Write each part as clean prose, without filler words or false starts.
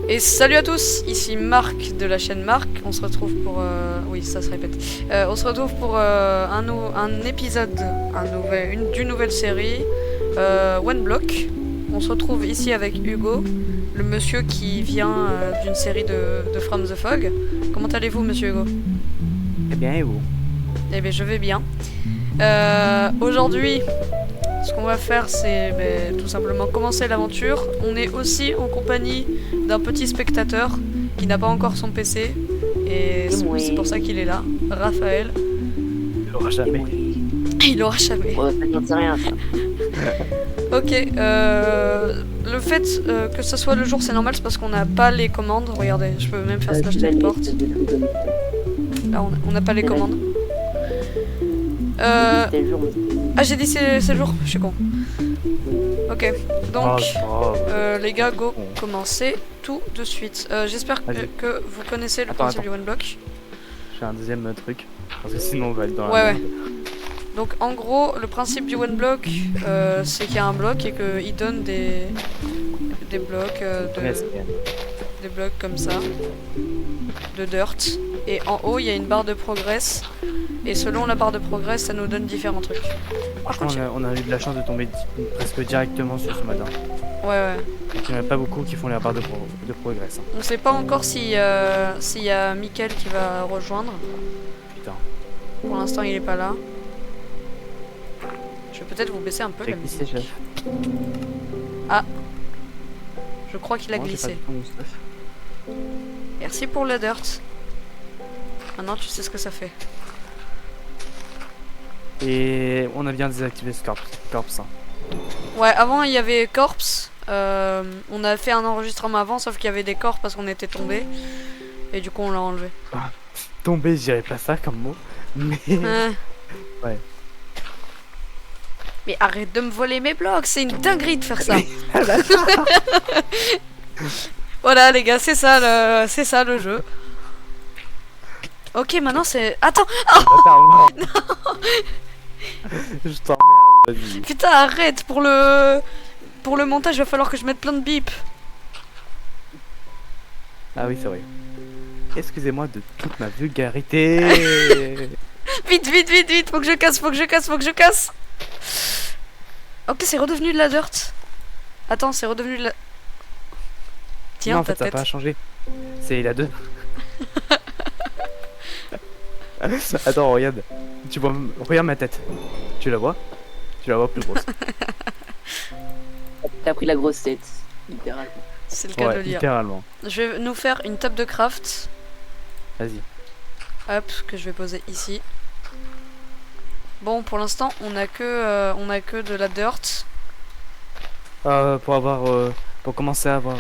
Et salut à tous, ici Marc de la chaîne Marc. On se retrouve pour... Oui, ça se répète. On se retrouve pour un épisode d'une nouvelle série, One Block. On se retrouve ici avec Hugo, le monsieur qui vient d'une série de From the Fog. Comment allez-vous, monsieur Hugo? Eh bien, et vous? Eh bien, je vais bien. Aujourd'hui, ce qu'on va faire, c'est tout simplement commencer l'aventure. On est aussi en compagnie d'un petit spectateur qui n'a pas encore son PC. Et c'est pour ça qu'il est là. Raphaël. Il l'aura jamais. Il l'aura jamais. Ouais, ça ne rien, ça. Ok, le fait que ce soit le jour, c'est normal, c'est parce qu'on n'a pas les commandes. Regardez, je peux même faire slash téléporte. Là, on n'a pas les commandes. Ah, j'ai dit c'est le jour, je suis con. Ok, donc les gars, go, commencez tout de suite. J'espère que vous connaissez le principe du One Block. J'ai un deuxième truc, parce que sinon on va être dans la ouais. merde. Donc en gros, le principe du One Block, c'est qu'il y a un bloc et qu'il donne des blocs, des blocs comme ça, de dirt. Et en haut, il y a une barre de progress. Et selon la barre de progress, ça nous donne différents trucs. On a eu de la chance de tomber presque directement sur ce matin. Ouais. Il n'y en a pas beaucoup qui font la barre de progress. On sait pas encore s'il y a Mickaël qui va rejoindre. Putain. Pour l'instant, il est pas là. Je vais peut-être vous baisser un peu la musique. Chef. Ah. Je crois qu'il a glissé. Merci pour la dirt. Maintenant, tu sais ce que ça fait. Et on a bien désactivé ce corps. Hein. Ouais, avant il y avait corpse. On a fait un enregistrement avant, sauf qu'il y avait des corps parce qu'on était tombé. Et du coup, on l'a enlevé. Tomber, je dirais pas ça comme mot. Mais. Ouais. Mais arrête de me voler mes blocs, c'est une dinguerie de faire ça. Voilà, les gars, c'est ça le jeu. Ok, maintenant c'est... Attends. Oh non. Je t'emmerde, vas-y. Putain, arrête, pour le montage, il va falloir que je mette plein de bips. Ah oui, c'est vrai. Excusez-moi de toute ma vulgarité. Vite, faut que je casse. Ok, c'est redevenu de la dirt. Attends, c'est redevenu de la... Tiens, non, en fait, ta tête. Ça n'a pas changé. C'est la 2. Attends, regarde. Regarde ma tête. Tu la vois? Tu la vois plus grosse. T'as pris la grosse tête, littéralement. C'est le cas de le dire. Littéralement. Je vais nous faire une table de craft. Vas-y. Hop, que je vais poser ici. Bon, pour l'instant, on a que de la dirt. Pour commencer à avoir...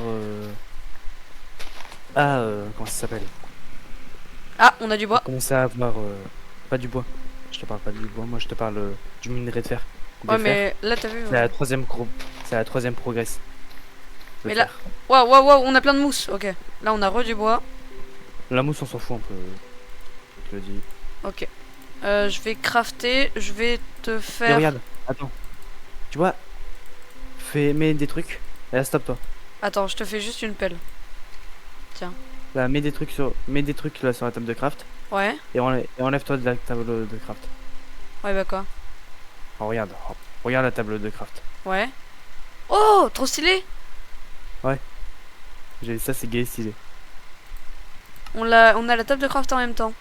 comment ça s'appelle? Ah, on a du bois. Pour commencer à avoir... Pas du bois. Je te parle pas du bois, moi je te parle du minerai de fer. Ouais, mais là, t'as vu... C'est la troisième progress. Mais là... Waouh, on a plein de mousse. Ok. Là, on a du bois. La mousse, on s'en fout un peu. Je te le dis. Ok. Je vais crafter. Je vais te faire... Et regarde, attends. Tu vois, mets des trucs. Et là, stop toi. Attends, je te fais juste une pelle. Tiens. Là, mets des trucs là sur la table de craft. Ouais. Et enlève-toi de la table de craft. Ouais, bah quoi? Oh, regarde la table de craft. Ouais. Oh, trop stylé. Ouais. Ça, c'est gay stylé. On a la table de craft en même temps.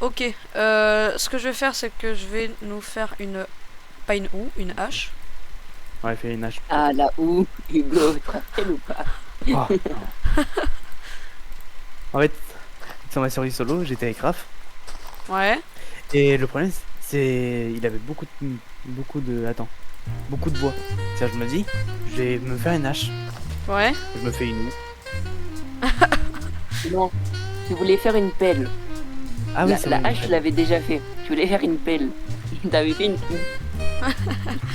Ok. Ce que je vais faire, c'est que je vais nous faire une... Pas une houe, une hache. Ouais, fais une hache. Ah, la houe, Hugo, tu te rappelles ou pas? Oh. En fait, sur ma série solo, j'étais avec Raph. Ouais. Et le problème, c'est il avait beaucoup de bois. Ça, je me dis, je vais me faire une hache. Ouais. Je me fais une houe. Non, tu voulais faire une pelle. Ah oui, la hache, je l'avais déjà fait. Tu voulais faire une pelle. T'avais fait une houe.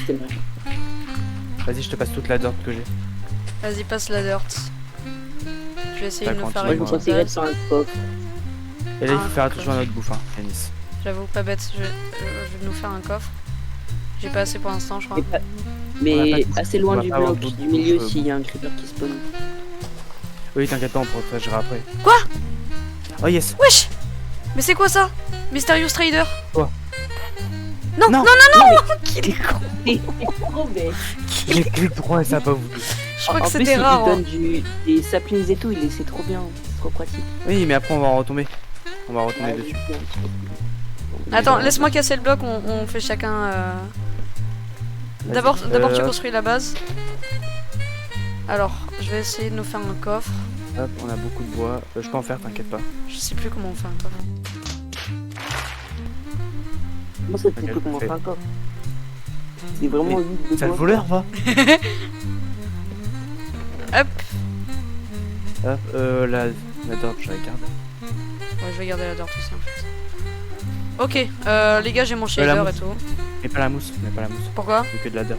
C'était moche. Vas-y, je te passe toute la dirt que j'ai. Vas-y, passe la dirt. Je vais essayer de nous faire Moi, une je me petite base. sur un coffre. Et là, il faut faire attention à notre bouffe, hein, Yanis. J'avoue, pas bête. Je vais nous faire un coffre. J'ai pas assez pour l'instant, je crois. Mais assez loin on va du pas avoir bloc, beaucoup du milieu, de- s'il y a un creeper qui spawn. Oui, t'inquiète pas, on protégera après. Quoi? Oh yes. Wesh! Mais c'est quoi ça? Mysterious Trader? Quoi? Non, non, Non. non, qu'il est con. Oh, mais... J'ai cliqué droit et ça a pas voulu. Je crois En que plus, c'était il rare. donne Hein. des saplings et tout, c'est trop bien, c'est trop pratique. Oui, mais après on va en retomber. On va retomber Ah, dessus. bien, c'est trop cool. Attends, laisse-moi casser le bloc, on fait chacun. Vas-y. D'abord, tu construis la base. Alors, je vais essayer de nous faire un coffre. Hop, on a beaucoup de bois. Je peux en faire, t'inquiète pas. Je sais plus comment on fait un coffre. Moi, c'est Ok, tout comment parfait. faire encore. C'est vraiment Mais vite de Ça le bois. voleur va. Hop. Hop, la dirt, je regarde. Ouais, je vais garder la dirt aussi en fait. Ok, les gars, j'ai mon la shader et mousse. tout. Mais pas la mousse, Pourquoi? C'est que de la dirt.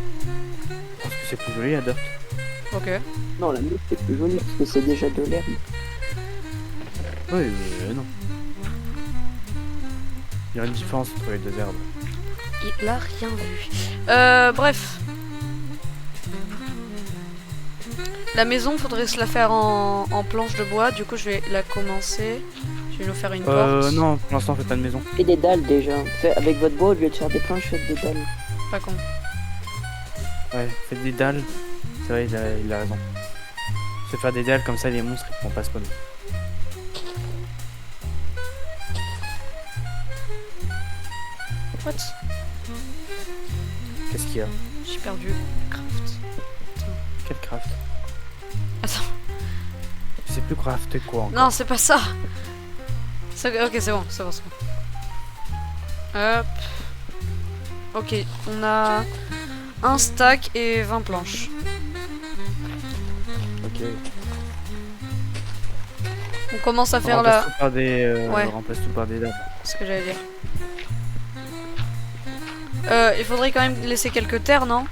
Parce que c'est plus joli la dirt. Ok. Non, la mousse c'est plus joli parce que c'est déjà de l'herbe. Oui, non. Il y a une différence entre les deux herbes. Il a rien vu. Bref. La maison, faudrait se la faire en planche de bois. Du coup, je vais la commencer. Je vais nous faire une porte. Non, pour l'instant, on fait pas de maison. Fais des dalles déjà. Avec votre bois, au lieu de faire des planches, faites des dalles. Pas con. Ouais, faites des dalles. C'est vrai, il a raison. Se faire des dalles comme ça, les monstres ils pourront pas spawner. What? Qu'est-ce qu'il y a? J'ai perdu. Craft. Quel craft? Attends. Je sais plus crafter quoi encore. Non, c'est pas ça. Ok, c'est bon, c'est bon, c'est bon. Hop. Ok, on a un stack et 20 planches. Ok. On commence à On faire remplace la... tout par des, Ouais. on remplace tout par des dalles. C'est ce que j'allais dire. Il faudrait quand même laisser quelques terres, non?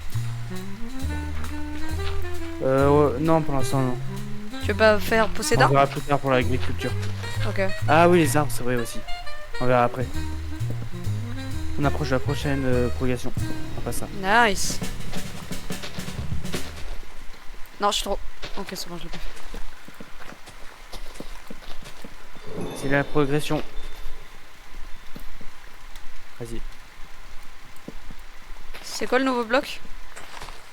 Ouais, non, pour l'instant, non. Tu veux pas faire pousser On d'arbres? verra plus tard pour l'agriculture. Ok. Ah oui, les arbres, c'est vrai aussi. On verra après. On approche de la prochaine progression. On passe ça. Nice. Non, je suis trop... Ok, c'est bon, je l'ai pas fait. C'est la progression. Vas-y. C'est quoi le nouveau bloc?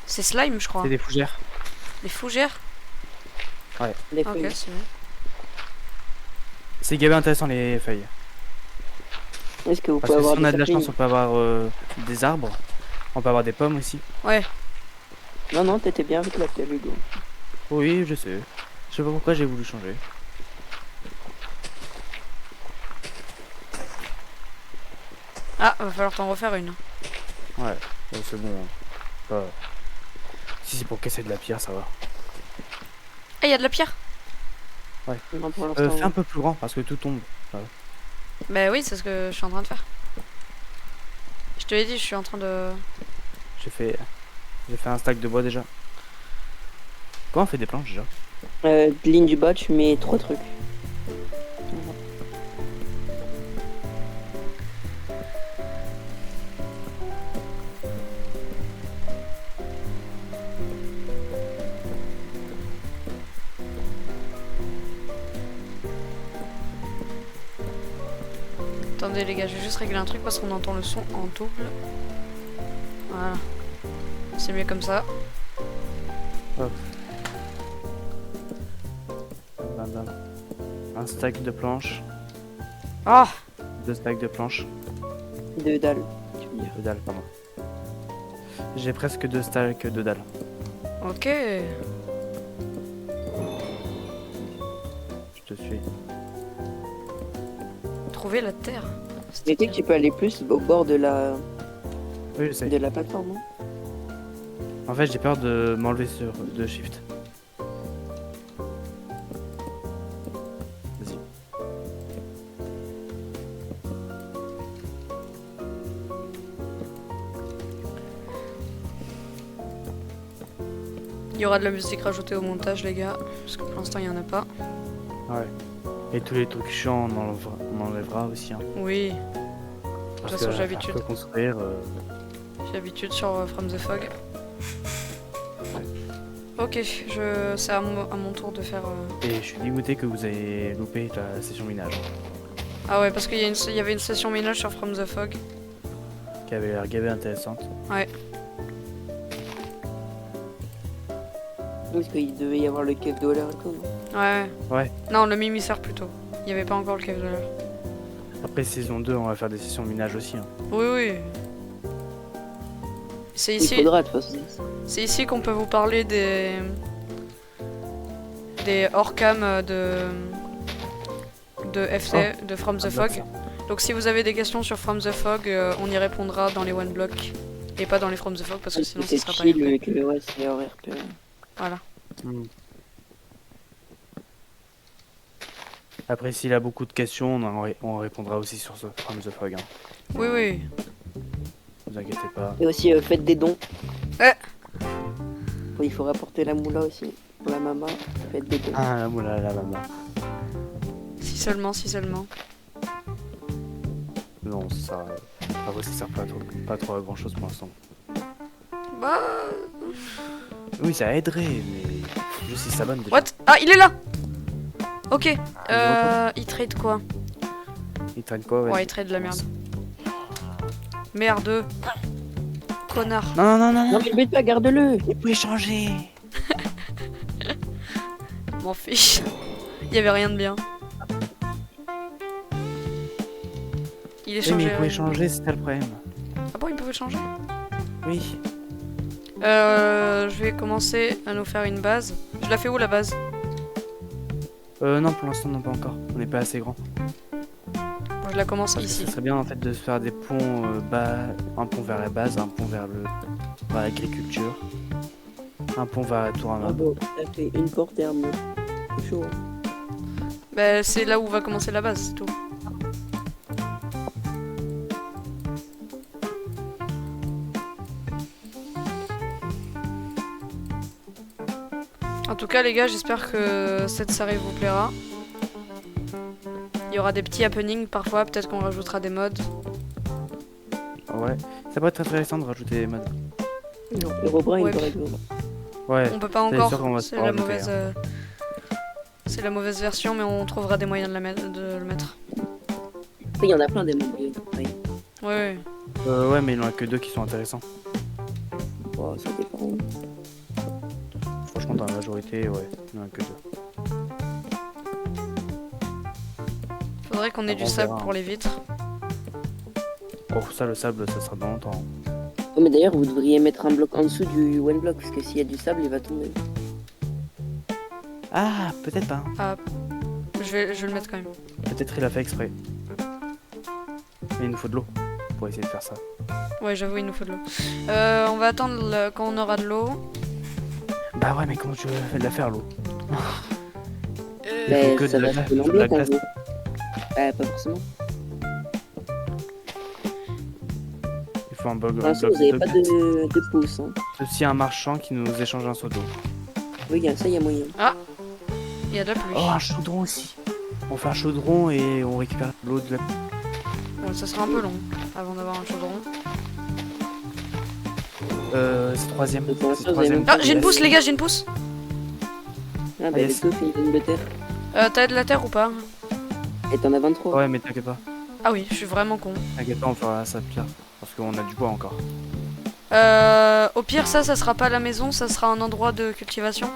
C'est slime, je crois. C'est des fougères. Les fougères? Les Ok, feuilles. c'est bon. C'est gavé intéressant les feuilles. Est-ce que vous Parce pouvez que avoir si on a de la saplings? chance, on peut avoir des arbres. On peut avoir des pommes aussi. Ouais. Non, non, t'étais bien avec la terre, Hugo. Oui, je sais. Je sais pas pourquoi j'ai voulu changer. Ah, va falloir t'en refaire une. Ouais, c'est bon. Pas- Si c'est pour casser de la pierre, ça va. Ah, y a de la pierre? Non, pour l'instant. Fais un peu plus grand parce que tout tombe. Bah oui, c'est ce que je suis en train de faire. Je te l'ai dit, je suis en train de... J'ai fait un stack de bois déjà. Comment on fait des planches déjà? Ligne du bas, tu mets 3 trucs. Attendez les gars, je vais juste régler un truc parce qu'on entend le son en double. Voilà. C'est mieux comme ça. Bam, bam. Un stack de planches. Ah, 2 stacks de planches. 2 dalles. Tu veux dire. De dalles, pardon. J'ai presque 2 stacks de dalles. ok. Je te suis. Trouver la terre. Mais tu sais que tu peux aller plus au bord de la Oui, je sais. plateforme. Hein. En fait, j'ai peur de m'enlever de shift. Vas-y. Il y aura de la musique rajoutée au montage les gars. Parce que pour l'instant il y en a pas. Ouais. Et tous les trucs chiants, on enlèvera aussi. Hein. Oui, Parce façon, que j'ai faire l'habitude. que construire. j'ai l'habitude sur From the Fog. Ok, c'est à mon tour de faire... Et je suis dégoûté que vous ayez loupé la session minage, Ah ouais, parce qu'il y avait une session minage sur From the Fog. qui avait l'air gavé intéressante. Ouais. Parce qu'il devait y avoir le cave de l'heure et tout. Non Ouais. Ouais. Non, le Mimissaire plutôt. Il n'y avait pas encore le cave de l'heure. Après saison 2, on va faire des sessions minage aussi. Hein. Oui, oui. C'est Il ici, faudra de toute façon. c'est ici qu'on peut vous parler des hors-cam de FT, de From the Fog. Donc si vous avez des questions sur From the Fog, on y répondra dans les One Block et pas dans les From the Fog parce que sinon ça C'est sera pas chill, RP. ouais, c'est hors RP. Voilà. Hmm. Après, s'il a beaucoup de questions, on répondra aussi sur ce From the Fog. Hein. Oui, oui. Vous inquiétez pas. Et aussi, faites des dons. Ouais. Il faut rapporter la moula aussi. Pour la maman, faites des dons. Ah, la maman. Si seulement, si seulement. Non, ça. Après, ça sert pas trop à grand chose pour l'instant. Bah... Oui, ça aiderait, mais. Juste si ça bonne déjà. What? Ah, il est là. Ok. Ah, Il trade quoi? Il traîne quoi, Ouais, vas-y. il trade de la merde. Merde. Connard. Non, non, non, non, Non, mais le but pas, garde-le. il peut échanger. M'en fiche. Il y avait rien de bien. Il est Oui, mais changé. il peut échanger, c'est ça le problème. Ah bon, il pouvait changer? Oui. Je vais commencer à nous faire une base. Je la fais où la base? Non, pour l'instant, non, pas encore. On n'est pas assez grand. Moi, je la commence Parce que ici. ce serait bien en fait de se faire des ponts bas, un pont vers la base, un pont vers l'agriculture, un pont vers la tour à Ah main. bon, ça fait une porte et un mur. C'est chaud. Hein. Bah, c'est là où va commencer la base, c'est tout. En tout cas, les gars, j'espère que cette série vous plaira. Il y aura des petits happenings parfois, peut-être qu'on rajoutera des mods. Ouais, ça pourrait être intéressant de rajouter des modes. Non, le Robin, Ouais. il paraît que non. Ouais, On peut pas c'est sûr encore, qu'on va se c'est faire la rajouter, mauvaise. C'est la mauvaise version, mais on trouvera des moyens de, de le mettre. Après, il y en a plein des modes. Ouais. Ouais, ouais, mais il n'y en a que 2 qui sont intéressants. Oh, ça dépend. Franchement, dans la majorité, ouais, il n'y en a que 2. faudrait qu'on ait On du sable verra. pour les vitres. Oh, ça, le sable, ça sera dans longtemps. Oh, mais d'ailleurs, vous devriez mettre un bloc en dessous du one block, parce que s'il y a du sable, il va tomber. Ah, peut-être pas. Ah, je vais le mettre quand même. Peut-être il a fait exprès. Mais il nous faut de l'eau pour essayer de faire ça. Ouais, j'avoue, il nous faut de l'eau. On va attendre quand on aura de l'eau. Bah ouais, mais comment tu veux la faire l'eau? Mais que ça de va la- être de la l'embloc en glace. gros. Pas forcément. Il faut un bloc, Pour un l'instant, bloc vous n'avez de pas glace. de pouce. Hein. Aussi un marchand qui nous échange un seau d'eau. Oui, ça, il y a moyen. Il y a de la pluie. Oh, un chaudron aussi. On fait un chaudron et on récupère l'eau de la... Bon, ça sera un peu long avant d'avoir un chaudron. C'est troisième. Donc, pour l'instant, C'est vous avez troisième. même Ah, j'ai une pousse, les gars, j'ai une pousse. Ah, bah, yes. le tout fait une tonne de terre. T'as de la terre ou pas? Et t'en as 23. Ouais, mais t'inquiète pas. Ah oui, je suis vraiment con. T'inquiète pas, on fera ça pire. Parce qu'on a du bois encore. Au pire, ça sera pas la maison, ça sera un endroit de cultivation.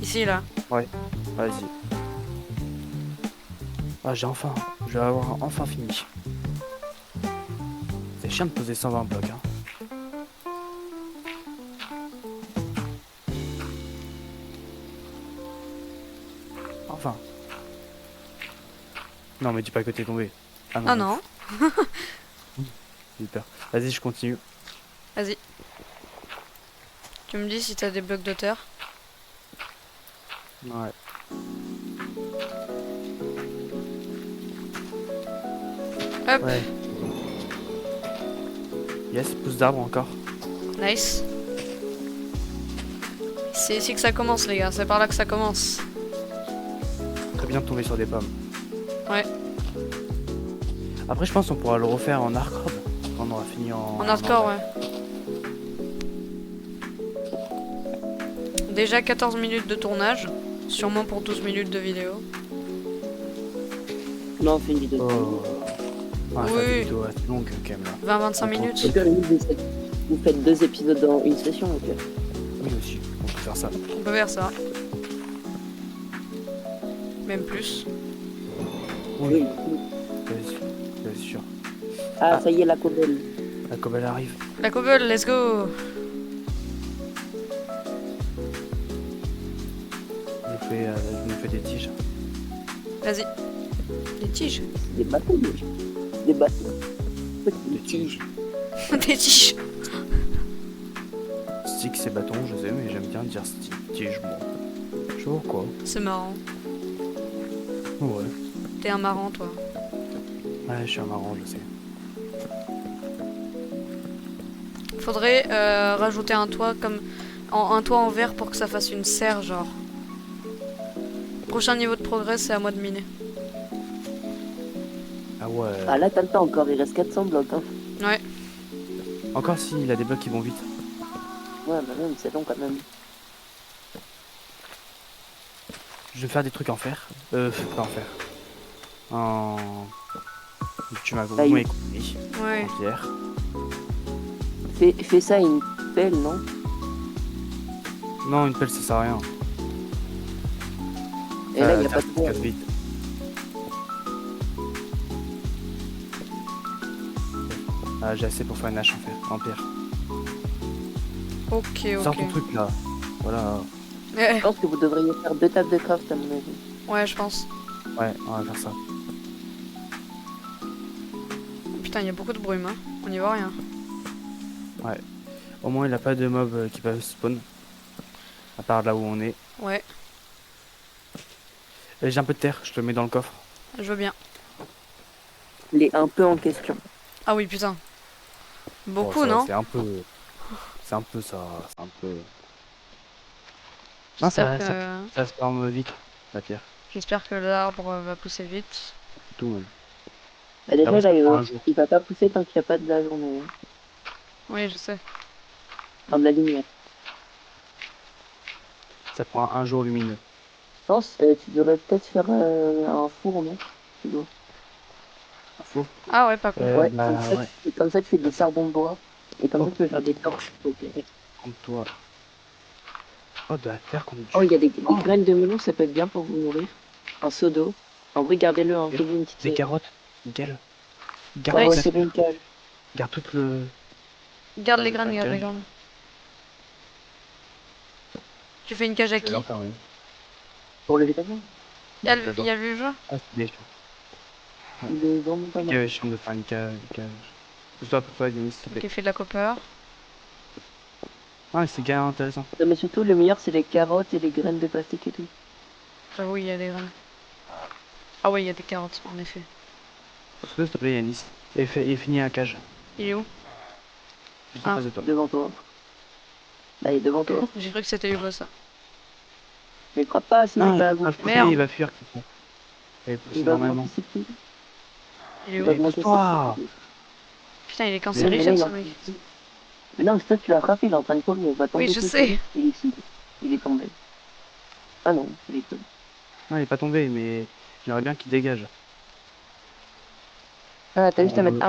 Ici, là. Vas-y. Ah, je vais avoir enfin fini. C'est chiant de poser 120 blocs, hein. Enfin. Non, mais dis pas que t'es tombé. Ah non, Super. Vas-y, je continue. vas-y. Tu me dis si t'as des blocs de terre. Ouais. Hop. Ouais. Yes, pousse d'arbre encore. Nice. C'est ici que ça commence, les gars. C'est par là que ça commence. Très bien de tomber sur des pommes. Ouais. Après, je pense qu'on pourra le refaire en hardcore quand on aura fini en... En hardcore, ouais. Déjà 14 minutes de tournage, sûrement pour 12 minutes de vidéo. Non, on fait une vidéo. Oh. Ah, ça Oui. fait une vidéo assez longue quand même là. 20-25 Au minutes. pire, limite, vous faites 2 épisodes dans une session, au pire. Oui aussi, on peut faire ça. On peut faire ça. Même plus. Oui. Bien sûr. Ah, Ah. ça y est, la cobelle. La cobelle arrive. La cobble, let's go. Je nous fais des tiges. Vas-y. Des tiges. Des bateaux, des bateaux. Des tiges. Des tiges. Stick c'est bâton, je sais, mais j'aime bien dire stick. Tige, bon. Chaud quoi. C'est marrant. Ouais. T'es un marrant, toi. Ouais, je suis un marrant, je sais. Faudrait rajouter un toit comme un toit en verre pour que ça fasse une serre, genre. Prochain niveau de progrès, c'est à moi de miner. Ah ouais. Ah, là, t'as le temps encore, il reste 400 blocs. Hein. Ouais. Encore s'il a des blocs qui vont vite. Ouais, bah même, c'est long quand même. Je vais faire des trucs en fer. Pas en fer. En... Tu m'as Ah, compris. Oui. Ouais. En pierre. Fais ça à une pelle, non? Non, une pelle ça sert à rien. Et là, il y a Ça pas de bois. casse vite. Ah, j'ai assez pour faire une hache en fer, en pierre. Ok, Sors ok. ton truc là. Voilà. Eh, Je pense que vous devriez faire 2 tables de craft, à mon avis. ouais, je pense. Ouais, on va faire ça. Putain, il y a beaucoup de brume, hein. On n'y voit rien. Au moins, il a pas de mobs qui peuvent spawn. À part là où on est. Ouais, J'ai un peu de terre, je te le mets dans le coffre. je veux bien. Il est un peu en question. Ah oui, putain. Beaucoup, Bon, ça va, non? C'est un peu. C'est un peu ça. C'est un peu. Non, J'espère ça, que... ça se forme vite, la pierre. J'espère que l'arbre va pousser vite. Tout même. Bah, déjà, Ah ouais, ça là, prend un jour. il va pas pousser tant qu'il n'y a pas de la journée. Hein. Oui, je sais. Enfin, de la lumière. Ça prend un jour lumineux. Je pense tu devrais peut-être faire un four, non? Tu dois. Faux. Ah ouais, pas con. Ouais, Bah ouais. comme ça, tu fais des charbons de bois. Et comme ça, tu peux faire des torches. Ok. Comme toi. Oh, de la terre qu'on Oh, il y a des Oh. graines de melon, ça peut être bien pour vous nourrir. Un seau d'eau. En vrai, gardez-le, hein, faites une petite. Des carottes. Nickel. Garde, Ouais, Ouais. c'est bon, une cage. garde tout le. Garde les graines, garde Ok. les graines. Tu fais une cage à qui? faire une. Pour le végétarien, Il y a le jeu? Ah, c'est des chiants. il est vraiment pas mal. Ok, chiant de faire une cage. Pousse-toi, pousse-toi, Denis, s'il te plaît. Ok, fais de la copper. Ah, c'est gars intéressant. Non, mais surtout, le meilleur, c'est les carottes et les graines de plastique et tout. J'avoue, il y a des graines. Ah ouais, il y a des carottes, en effet. Pousse-toi, s'il te plaît, Yanis. Et finis la cage. Il est où? Juste en Ah. face de toi. Devant toi. Là, il est devant toi. J'ai cru que c'était Hugo, ça. Mais crois pas, sinon Non, il va vous. Merde. il va fuir. Et pousse Il va normalement. augmenter ses prix. Il est Il où? va Mais augmenter ses pousse-toi. prix. Putain, il est Mais cancérigène, là, ce mec. Mais non, ça, tu l'as frappé, il est en train de courir. Il va tomber. Oui, je tout sais. seul. Il est ici. Il est tombé. Ah non, il est tombé. Non, il est pas tombé, mais j'aimerais bien qu'il dégage. Ah, t'as juste à On mettre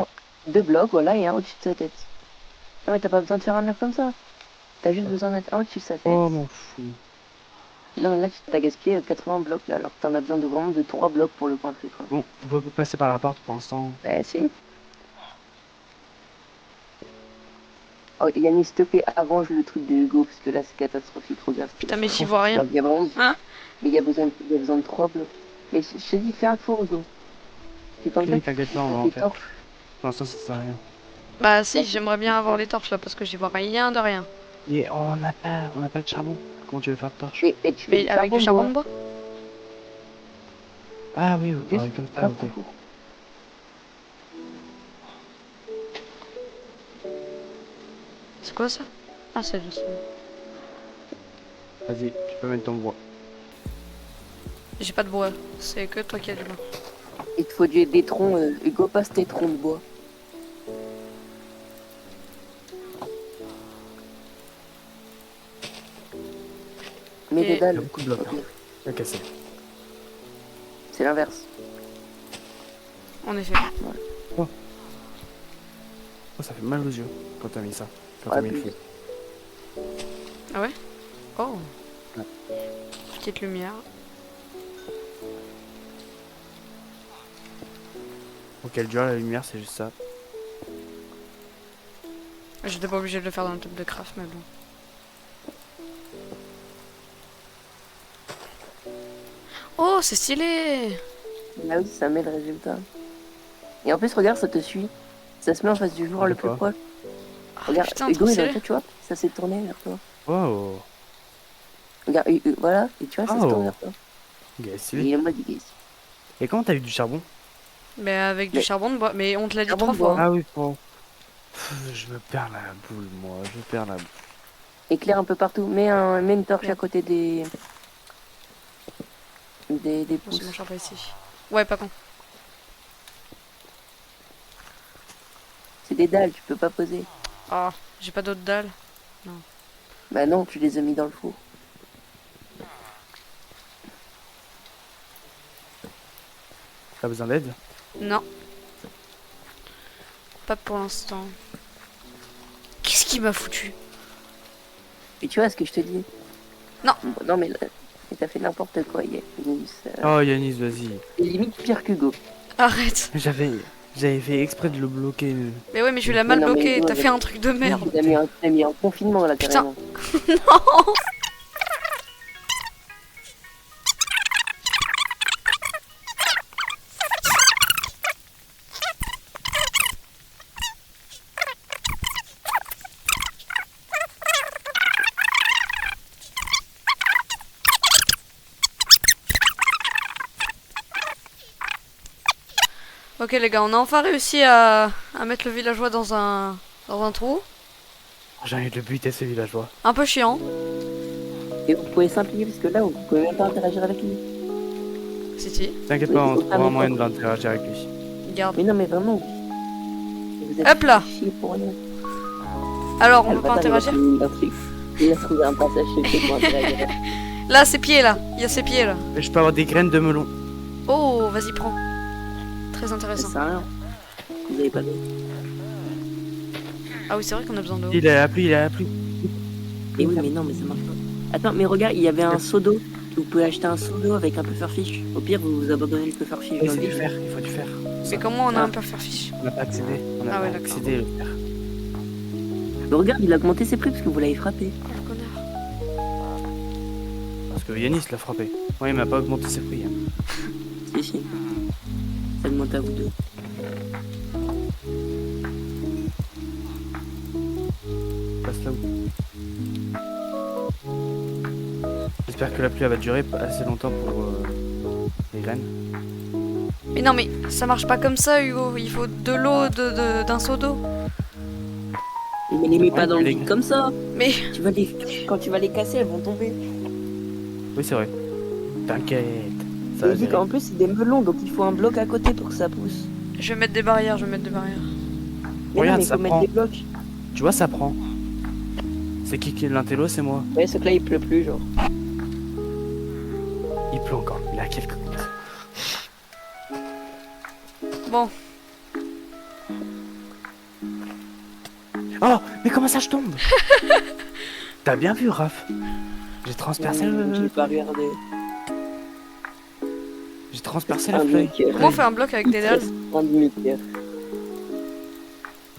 veut- 2 blocs, voilà, et un au-dessus de sa tête. Non, mais t'as pas besoin de faire un œuf comme ça. T'as juste besoin de mettre un au-dessus de sa tête. Oh, mon fou. Non, mais là, tu t'as gaspillé 80 blocs, là, alors que t'en as besoin de vraiment de 3 blocs pour le coin quoi. Bon, on peut passer par la porte pour l'instant. Bah, si. Oh, Yannis, s'il te plaît, arrange le truc de Hugo, parce que là, c'est catastrophique, regarde. Putain, mais j'y vois rien. Il y a vraiment... Hein? Mais il y a besoin de 3 blocs. Mais je te dis, fais un four, Hugo. C'est comme ça Ok, que t'inquiète pas, on va en les faire. torches. Pour l'instant, ça sert à rien. Bah si, j'aimerais bien avoir les torches là, parce que j'y vois rien de rien. Et on n'a pas de charbon. Comment tu veux faire de torche? Mais tu fais Mais avec du charbon de bois? Ah oui, oui, Juste comme ça, un ok. four. C'est quoi ça? Ah, c'est le son. Vas-y, tu peux mettre ton bois. J'ai pas de bois, c'est que toi qui as du bois. Il te faut des troncs, Hugo, passe tes troncs de bois. Mets Et- des Il y a dalles. beaucoup de blocs. au pire. Il a cassé. C'est l'inverse. En effet. Oh, ça fait mal aux yeux quand t'as mis ça. Quand Ouais, t'as mis le plus. feu. Ah ouais? Oh. Ouais. Petite lumière. Pour qu'elle dure la lumière, c'est juste ça. J'étais pas obligé de le faire dans le top de craft, mais bon. Oh, c'est stylé! Là oui, ça met le résultat. Et en plus, regarde, ça te suit. Ça se met en face du joueur le plus Quoi proche. Ah, Regarde, putain, Hugo, trop il est stylé. là, tu vois. Ça s'est tourné vers toi. Wow. Regarde, voilà. Et tu vois, ça se Oh. tourne vers toi. Il est Et stylé. il est en mode guise. Et comment t'as eu du charbon? Mais avec du Mais- charbon de bois. Mais on te l'a dit Charbon 3 de fois. bois. Hein. Ah oui, bon. Je me perds la boule, moi. Je me perds la boule. Éclaire un peu partout. Mets une torche Bien. à côté des Bon, c'est pouces. mon charbon ici. Ouais, pas con. C'est des dalles, tu peux pas poser. Ah, j'ai pas d'autres dalles. Bah non, tu les as mis dans le four. T'as besoin d'aide? Non. Pas pour l'instant. Qu'est-ce qui m'a foutu? Et tu vois ce que je te dis? Non. Non mais là, t'as fait n'importe quoi, Yanis. Oh Yanis, vas-y. C'est limite pire qu'Hugo. Arrête. J'avais fait exprès de le bloquer. Mais ouais, mais je l'ai mal Non, mais bloqué. Hugo, T'as fait un truc de merde. T'as mis un confinement là, Putain. carrément. Non. Ok les gars, on a enfin réussi à mettre le villageois dans un trou. J'ai envie de le buter ce villageois. Un peu chiant. Et vous pouvez simplifier parce que là, vous pouvez même pas interagir avec lui. Si. T'inquiète Oui, pas, on c'est trouvera un moyen totalement d'interagir avec lui. Garde. Mais non, mais vraiment. Vous êtes Hop là. chiés pour rien. Alors, on Ah, peut le pas bâtard, il a interagir. trouvé un truc. Il a trouvé un passage secret pour interagir. Là, ses pieds là. Il y a ses pieds là. Et je peux avoir des graines de melon. Oh, vas-y, prends. Très Ça intéressant. sert à rien. Vous avez pas d'eau. Ah oui, c'est vrai qu'on a besoin d'eau. Il est à la pluie, il est à la pluie. Et oui, mais non, mais ça marche pas. Attends, mais regarde, il y avait un seau d'eau. Vous pouvez acheter un seau d'eau avec un pufferfish. Au pire, vous abandonnez le pufferfish Il dans faut le du vide. fer, il faut du fer. Mais comment on a Ah. un pufferfish? On n'a pas accédé. On n'a Ah ouais, pas d'accord. accédé le fer. Mais regarde, il a augmenté ses prix parce que vous l'avez frappé. Oh le connard. Parce que Yanis l'a frappé. Ouais, il m'a pas augmenté ses prix. Hein. Si, si. Ça demande à vous deux. Passe là où. J'espère que la pluie elle va durer assez longtemps pour les graines. Mais non, mais ça marche pas comme ça, Hugo. Il faut de l'eau d'un seau d'eau. Mais les mets Ouais, pas dans le les- vide comme ça. Mais Quand tu vas les casser, elles vont tomber. Oui, c'est vrai. T'inquiète. Ça Je va dis gérer. qu'en plus, c'est des melons, donc il faut un bloc à côté pour que ça pousse. je vais mettre des barrières, je vais mettre des barrières. Mais Regarde, non, mais ça faut mettre prend. des blocs. Tu vois, ça prend. C'est qui est l'intello, c'est moi. Ouais, ce que là, il pleut plus, genre. Il pleut encore. Il a quelques gouttes. Bon, Oh, mais comment ça je tombe? T'as bien vu, Raph? J'ai transpercé J'ai le. pas regardé. J'ai transpercé la Un feuille. demi-cœur. comment on fait un bloc avec des dalles? Un demi-cœur.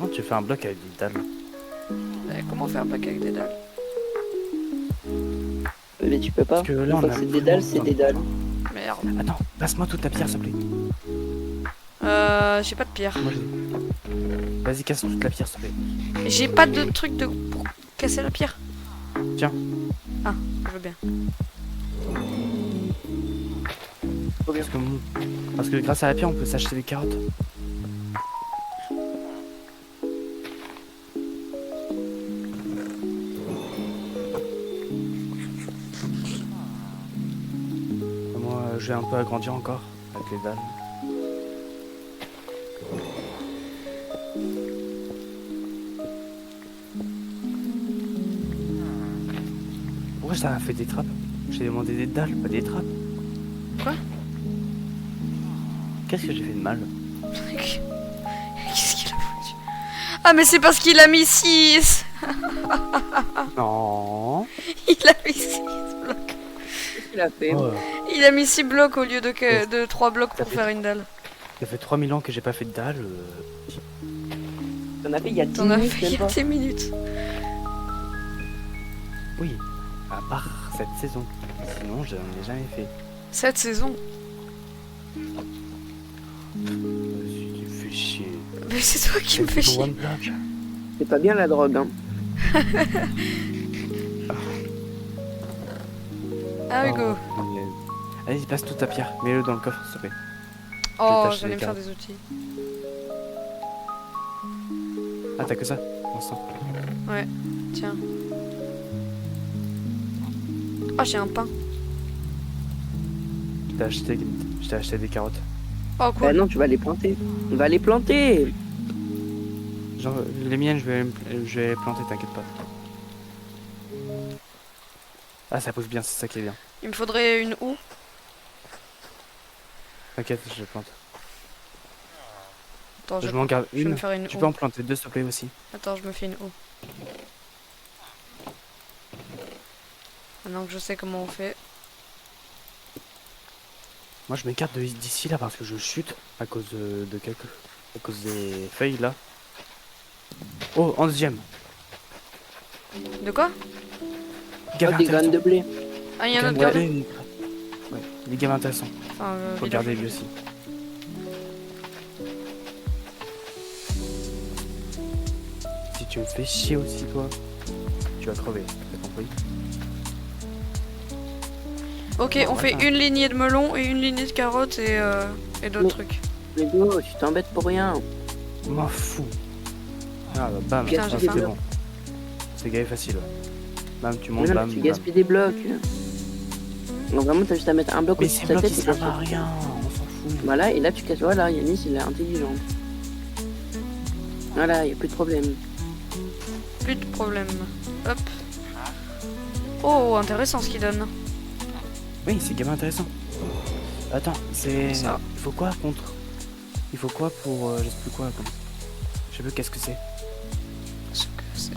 Non, tu fais un bloc avec des dalles. Comment on fait un bloc avec des dalles? Mais tu peux pas. Parce que là, Une on fois a que c'est des vraiment dalles, c'est besoin. des dalles. Merde. Attends, passe-moi toute ta pierre, s'il te plaît. J'ai pas de pierre. Moi, vas-y, casse toute la pierre, s'il te plaît. J'ai pas de truc de pour casser la pierre. Tiens. Ah, je veux bien. Parce que grâce à la pierre, on peut s'acheter des carottes. Moi, je vais un peu agrandir encore avec les dalles. Pourquoi ça a fait des trappes? Je t'ai demandé des dalles, pas des trappes. Quoi? Qu'est-ce que j'ai fait de mal? Qu'est-ce qu'il a foutu? Ah mais c'est parce qu'il a mis 6. Non. Il a mis 6 blocs. Qu'est-ce qu'il a fait? Oh, Il a mis 6 blocs au lieu de 3 blocs Ça pour fait- faire une dalle. ça fait 3000 ans que j'ai pas fait de dalles. T'en as fait il y a 10 T'en as minutes, fait il y même a pas. 10 minutes. Oui, à part cette saison. Sinon, je n'en ai jamais fait. Cette saison. Tu fais chier. Mais c'est toi qui me fais C'est chier. One Block. C'est pas bien la drogue, hein. Ah Hugo. Oh, mais- Allez, passe toute ta pierre. Mets-le dans le coffre, s'il te plaît. Oh, t'acheter j'allais des me faire cartes. des outils. Ah, t'as que ça pour l'instant. Tiens. Oh, j'ai un pain. Je t'ai acheté des carottes. Oh, Bah cool. non, tu vas les planter. On va les planter. Genre, les miennes, je vais les planter, t'inquiète pas. Ah, ça pousse bien, c'est ça qui est bien. Il me faudrait une houe. T'inquiète, je les plante. Attends, Je m'en garde je vais une. me faire une Tu houe. peux en planter deux, s'il te plaît, aussi. Attends, je me fais une houe. Maintenant que je sais comment on fait. Moi, je m'écarte d'ici, là, parce que je chute à cause à cause des feuilles, là. Oh, en deuxième. De quoi? Oh, Gamin des graines de blé. Ah, il y a un autre Ouais, gars. ouais, des gamins intéressants. Enfin, Faut garder lui aussi. Si tu me fais chier aussi, toi, tu vas crever. T'as compris? Ok, on fait une lignée de melons et une lignée de carottes et d'autres Mais- trucs. Mais go, tu t'embêtes pour rien. M'en fous. Ah bah bam, Putain, j'ai c'est faim. bon. C'est gay facile. Ouais. Bam, tu Mais montes, non, bam, mais tu bam. gaspilles des blocs. Donc vraiment, t'as juste à mettre un bloc Mais au-dessus ces de ta blocs, tête ça et sert à casser. rien, on s'en fout. Voilà, et là tu casses. Voilà, Yanis, il est intelligent. Voilà, y a plus de problème. Plus de problème. Hop. Oh, intéressant ce qu'il donne. Oui, c'est gamin intéressant. Attends, c'est... Ça. Il faut quoi contre? Il faut quoi pour... je sais plus quoi, comme... Je sais plus qu'est-ce que c'est. Ce que c'est.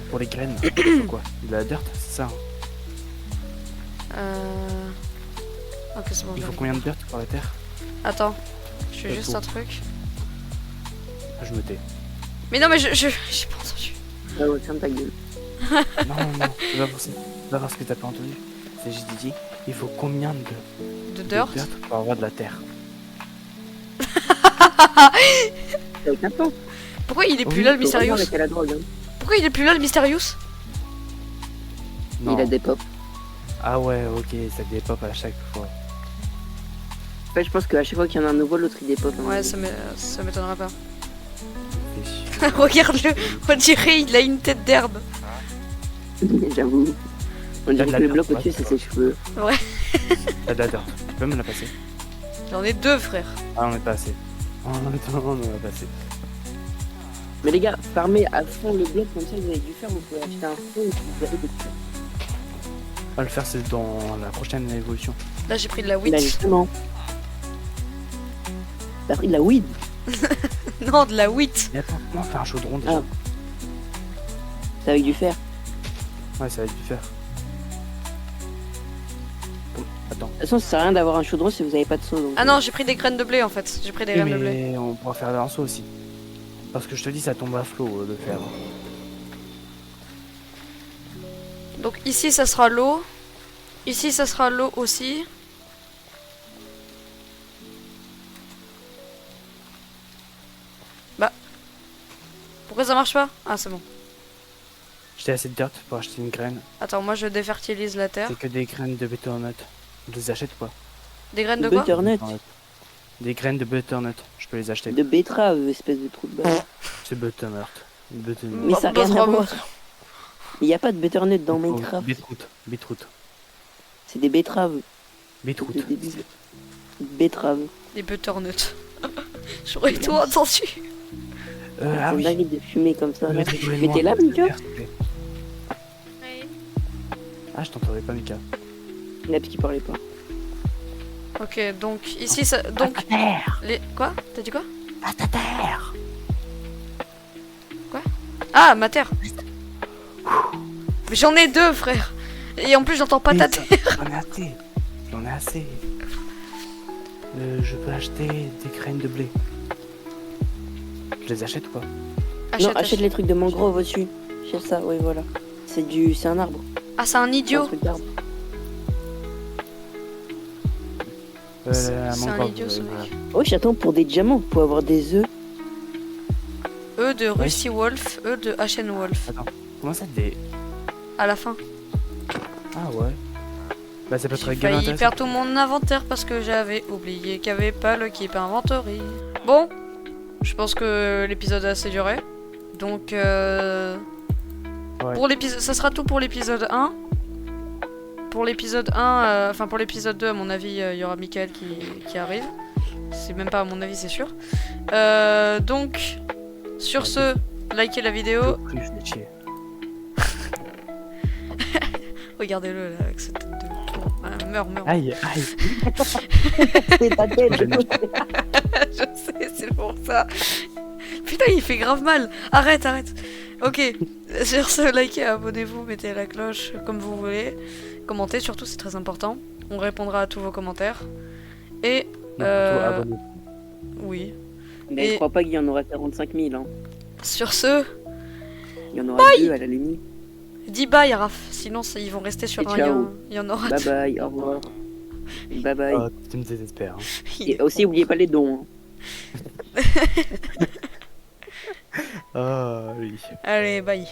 Pour les graines. Il faut quoi? De la dirt, c'est ça. Hein. Ok, c'est bon. Il j'en faut ai. combien de dirt pour la terre? Attends, je fais Le juste tour. un truc. Ah, je me tais. Mais non, mais j'ai pas entendu. Ah ouais, ferme ta gueule. Non, non, c'est pas pour ça. C'est pas parce que t'as pas entendu. C'est juste dit, il faut combien De de dirt. dirt pour avoir de la terre? T'as aucun temps. Pourquoi il est plus Oui, là le Faut revoir Mysterious? avec la drogue. Hein. Pourquoi il est plus là le Mysterious? Non. Il a des pop. Ah ouais, ok, ça dépop à chaque fois. En fait, je pense qu'à chaque fois qu'il y en a un nouveau, l'autre il dépop. Hein. Ouais, ça m'étonnerait pas. Fais chier. Regarde-le, on dirait il a une tête d'herbe. J'avoue. On dirait de la que le dirt, bloc au-dessus, ouais. c'est ses cheveux. T'as de la dirt. Tu peux me la passer? J'en ai deux, frère. Ah, on est pas assez. Oh, attends, on est pas assez. Mais les gars, farmez à fond le bloc, comme ça vous avez dû faire, vous pouvez acheter un fond et puis vous avez des trucs. On va le faire, c'est dans la prochaine évolution. Là, j'ai pris de la Là, wheat. justement. T'as pris de la weed. Non, de la wheat. Mais attends, comment on fait un chaudron déjà? Ah. C'est avec du fer. Ouais, ça va être du fer. Attends. De toute façon, ça sert à rien d'avoir un chaudron si vous avez pas de seau. Donc... Ah non, j'ai pris des graines de blé en fait. J'ai pris des Oui, graines de blé. mais on pourra faire un seau aussi. Parce que je te dis, ça tombe à flot de fer. Donc ici, ça sera l'eau. Ici, ça sera l'eau aussi. Bah. Pourquoi ça marche pas? Ah, c'est bon. J'étais assez de dirt pour acheter une graine. Attends, moi je défertilise la terre. C'est que des graines de butternut. Je les achète ou pas? Des graines de quoi? Butternut. Des graines de butternut. Je peux les acheter. De betterave, espèce de trou de balle. C'est butternut. Butternut. Mais ça a Bah, rien à bah, voir. Il n'y a pas de butternut dans Oh, Minecraft. Beetroot. Beetroot. C'est des betteraves. Beetroot. De débile. Betteraves. Des butternuts. J'aurais tout entendu. Ah C'est oui. dingue de fumer comme ça. Là. Mettez Mais t'es là, Mika? Ah, je t'entendais pas, Mika. Neps qui parlait pas. Ok, donc ici, ça... Donc, les... Quoi? T'as dit quoi? À ta terre. Ah, ma terre. Mais j'en ai deux, frère. Et en plus, j'entends pas ta terre. J'en ai assez. J'en ai assez. Je peux acheter des graines de blé. Je les achète ou pas? Non, achète les trucs de mangrove au-dessus. Achète ça, oui, voilà. C'est un arbre. Ah, c'est un C'est un idiot. truc d'arbre. C'est un idiot, ce mec. Oh, j'attends pour des diamants, pour avoir des œufs. E de Rusty Wolf, E de HN Wolf. Attends, comment ça des... À la fin. Ah ouais. Bah ça peut être J'ai égal failli intéressant. perdre tout mon inventaire parce que j'avais oublié qu'il n'y avait pas le keep inventory. Bon, je pense que l'épisode a assez duré. Donc, Ouais. pour l'épisode, ça sera tout pour l'épisode 1. Pour l'épisode 1, enfin pour l'épisode 2, à mon avis, il y aura Michael qui arrive. C'est même pas à mon avis, c'est sûr. Donc, sur ce, likez la vidéo. Plus je vais chier. Regardez-le là, avec cette tête de... Ah, meurs. Aïe, aïe. C'est ta tête. Je sais, c'est pour ça. Putain, il fait grave mal. Arrête. Ok, sur ce, likez, abonnez-vous, mettez la cloche comme vous voulez. Commentez surtout, c'est très important. On répondra à tous vos commentaires. Et... Non, plutôt abonnez. Oui. Mais Et- je crois pas qu'il y en aura 45 000. Hein. Sur ce, Il y en aura 2 à la limite. dis bye, Raph. Sinon, ils vont rester sur Et un. ciao. Il y en aura Bye deux. bye, au revoir. Bye bye. Oh, tu me désespères. Hein. Et aussi, oubliez pas les dons. Hein. Oh oui. Allez, bye.